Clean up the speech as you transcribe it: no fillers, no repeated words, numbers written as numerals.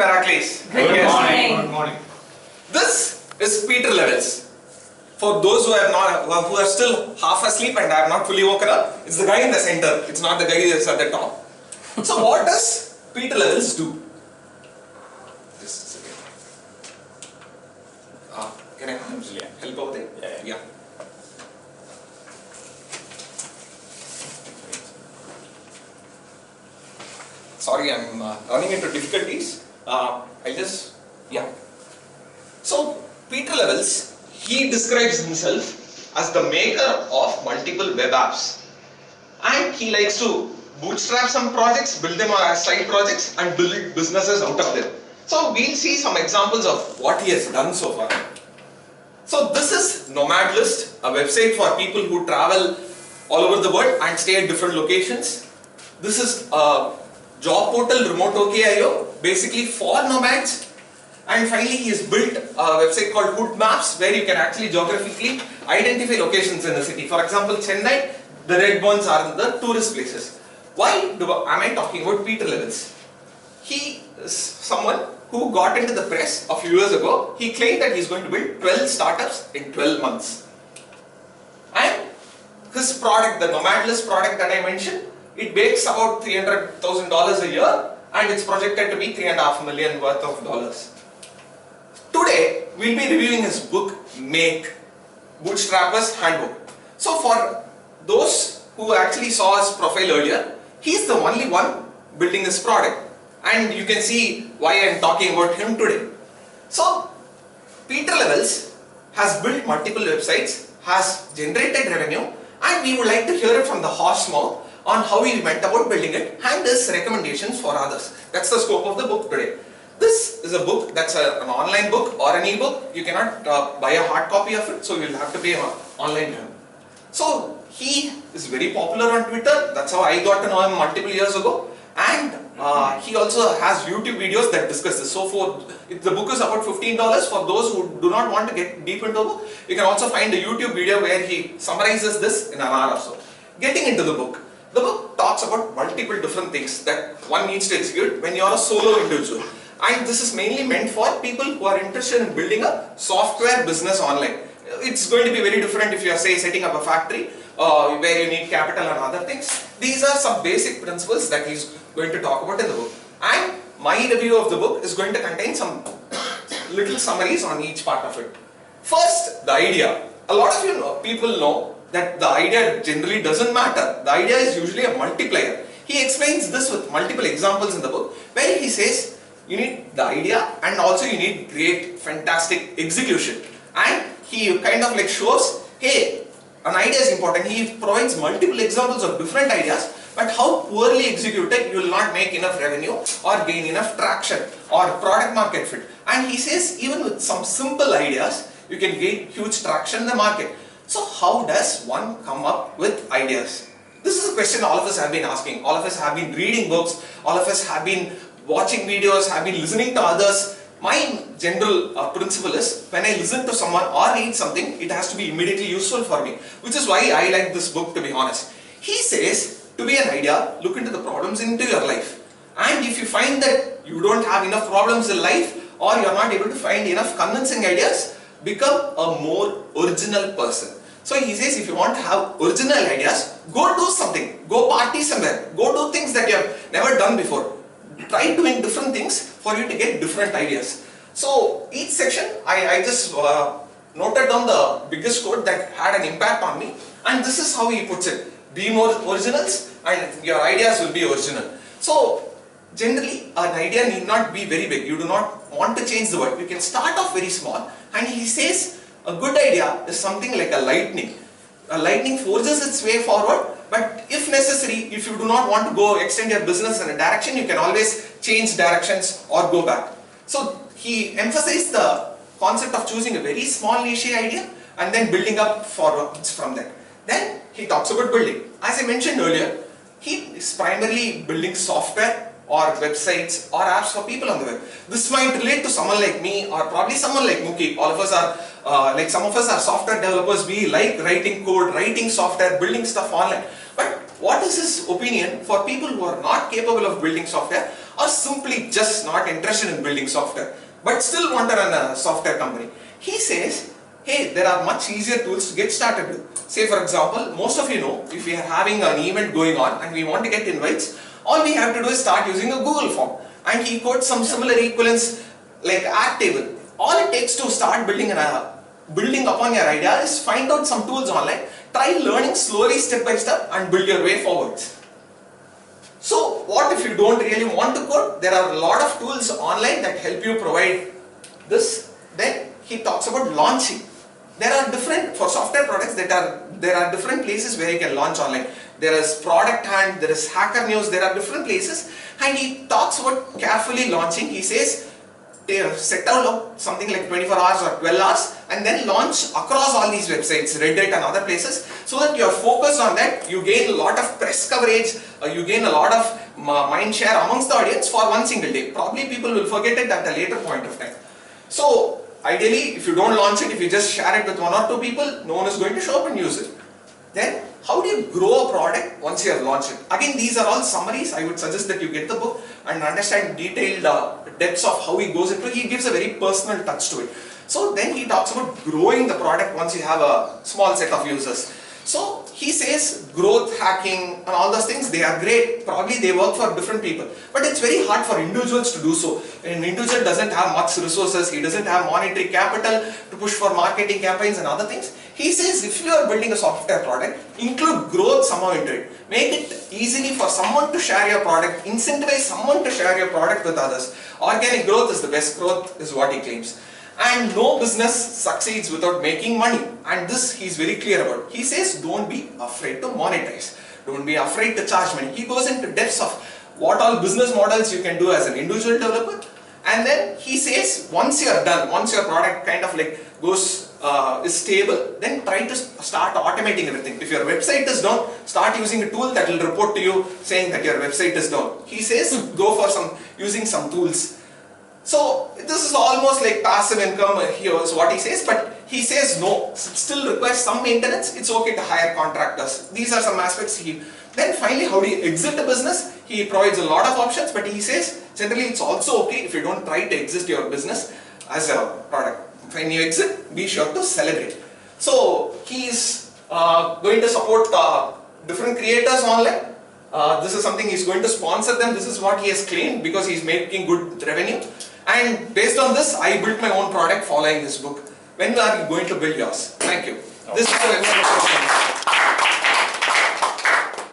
Meraki. Good morning. Good morning. This is Peter levels. For those who are still half asleep and have not fully woken up, it's the guy in the center. It's not the guy that's at the top. So what does Peter levels do? Just a second. Can I help over there? Yeah. Sorry, I'm running into difficulties. So, Peter Levels, he describes himself as the maker of multiple web apps. And he likes to bootstrap some projects, build them as side projects, and build businesses out of them. So, we'll see some examples of what he has done so far. So, this is Nomad List, a website for people who travel all over the world and stay at different locations. This is a job portal, Remote OKIO, basically for nomads. And finally, he has built a website called Hood Maps, where you can actually geographically identify locations in the city. For example, Chennai, the red ones are the tourist places. Why am I talking about Peter Levels? He is someone who got into the press a few years ago. He claimed that he is going to build 12 startups in 12 months. And his product, the Nomad List product that I mentioned, it makes about $300,000 a year, and it's projected to be $3.5 million worth of dollars. Today, we'll be reviewing his book, Make, Bootstrapper's Handbook. So for those who actually saw his profile earlier, he's the only one building this product. And you can see why I'm talking about him today. So, Peter Levels has built multiple websites, has generated revenue, and we would like to hear it from the horse's mouth on how he went about building it and his recommendations for others. That's the scope of the book today. This is a book that's an online book or an e-book. You cannot buy a hard copy of it, so you'll have to pay online to him. So he is very popular on Twitter. That's how I got to know him multiple years ago. And he also has YouTube videos that discuss this. So the book is about $15. For those who do not want to get deep into the book, you can also find a YouTube video where he summarizes this in an hour or so. Getting into the book. The book talks about multiple different things that one needs to execute when you are a solo individual. And this is mainly meant for people who are interested in building a software business online. It's going to be very different if you are, say, setting up a factory where you need capital and other things. These are some basic principles that he's going to talk about in the book. And my review of the book is going to contain some little summaries on each part of it. First, the idea. A lot of people know that the idea generally doesn't matter. The idea is usually a multiplier. He explains this with multiple examples in the book, where he says you need the idea and also you need great, fantastic execution. And he kind of like shows, hey, an idea is important. He provides multiple examples of different ideas, but how poorly executed, you will not make enough revenue or gain enough traction or product market fit. And he says even with some simple ideas, you can gain huge traction in the market. So how does one come up with ideas? This is a question all of us have been asking. All of us have been reading books. All of us have been watching videos, have been listening to others. My general principle is when I listen to someone or read something, it has to be immediately useful for me. Which is why I like this book, to be honest. He says to be an idea, look into the problems into your life. And if you find that you don't have enough problems in life or you are not able to find enough convincing ideas, become a more original person. So he says if you want to have original ideas, go do something, go party somewhere, go do things that you have never done before. Try doing different things for you to get different ideas. So each section I just noted down the biggest quote that had an impact on me, and this is how he puts it. Be more originals and your ideas will be original. So generally an idea need not be very big. You do not want to change the world. You can start off very small, and he says a good idea is something like a lightning. A lightning forges its way forward, but if necessary, if you do not want to go extend your business in a direction, you can always change directions or go back. So he emphasized the concept of choosing a very small niche idea and then building up forwards from that. Then he talks about building. As I mentioned earlier, he is primarily building software or websites or apps for people on the web. This might relate to someone like me or probably someone like Muki. All of us are some of us are software developers. We like writing code, writing software, building stuff online. But what is his opinion for people who are not capable of building software or simply just not interested in building software, but still want to run a software company. He says, hey, there are much easier tools to get started with. Say for example, most of you know, if we are having an event going on and we want to get invites, all we have to do is start using a Google form. And he quotes some similar equivalents like Airtable. All it takes to start building upon your idea is find out some tools online, try learning slowly step by step and build your way forwards. So what if you don't really want to code? There are a lot of tools online that help you provide this. Then he talks about launching. There are different, for software products, there are different places where you can launch online. There is Product Hunt, there is Hacker News, there are different places, and he talks about carefully launching. He says, set out something like 24 hours or 12 hours and then launch across all these websites, Reddit and other places, so that you are focused on that. You gain a lot of press coverage, you gain a lot of mind share amongst the audience for one single day. Probably people will forget it at a later point of time. So ideally, if you don't launch it, if you just share it with one or two people, no one is going to show up and use it. Then how do you grow a product once you have launched it? Again, these are all summaries. I would suggest that you get the book and understand detailed depths of how he goes into it. He gives a very personal touch to it. So then he talks about growing the product once you have a small set of users. So he says growth hacking and all those things, they are great. Probably they work for different people. But it's very hard for individuals to do so. An individual doesn't have much resources. He doesn't have monetary capital to push for marketing campaigns and other things. He says if you are building a software product, include growth somehow into it. Make it easily for someone to share your product. Incentivize someone to share your product with others. Organic growth is the best growth, is what he claims. And no business succeeds without making money. And this he is very clear about. He says don't be afraid to monetize. Don't be afraid to charge money. He goes into depths of what all business models you can do as an individual developer. And then he says once you are done, once your product kind of like goes is stable, then try to start automating everything. If your website is down, start using a tool that will report to you saying that your website is down. He says go for using some tools. So this is almost like passive income here is what he says, but he says no, it still requires some maintenance. It's okay to hire contractors. These are some aspects. Then finally, how do you exit a business? He provides a lot of options, but he says generally it's also okay if you don't try to exit your business as a product. When you exit, be sure to celebrate. So he is going to support different creators online. This is something he's going to sponsor them. This is what he has claimed because he's making good revenue. And based on this, I built my own product following this book. When are you going to build yours? Thank you. This is the website.